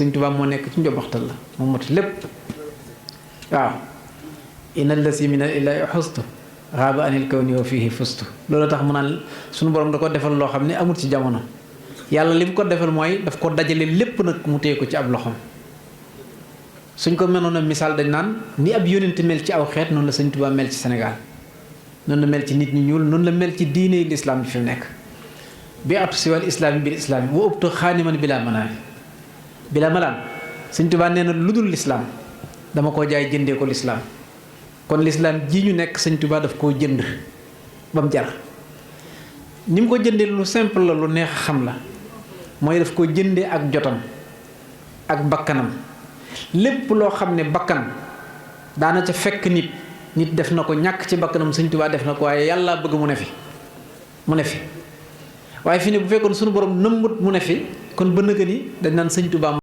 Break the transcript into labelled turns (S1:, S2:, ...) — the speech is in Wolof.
S1: sëñ Tuubaa moo nekk ci njobaxtal la moo mot lépp waaw inna allasi min al ilahi xustu xaaba anil kawni wa fihi fustu loolu tax mu naan suñu borom da ko defal loo xam ne amul ci jamono yàlla li mu ko defal mooy daf ko dajale lépp nag mu téye ko ci ab loxom suñ ko mënoon a misaal dañ naan ni ab yónent mel ci aw xeet noonu la sëñ Tuubaa mel ci Sénégal noonu la mel ci nit ñi ñuul noonu la mel ci diine lislaam bi fi mu nekk bi atu siwal islaami bil islaami wa ubtu xaaniman bilaa manaami bilaa malaan sëñ Tuubaa nee na lu dul lislaam dama koo jaay jëndee ko lislaam kon lislaam ji ñu nekk sëñ Tuubaa daf koo jënd ba mu jar ni mu ko jëndee lu simple la lu neex xam la mooy daf koo jëndee ak jotam ak bakkanam lépp loo xam ne bakkan daana ca fekk nit def na ko ñàkk ci bakkanam sëñ Tuubaa def na ko waaye yàlla bëgg mu ne fi waaye fi ne bu fekkoon suñu borom nëmbut mu ne fi kon ba nëgë ni dañ naan sëñ Tuubaa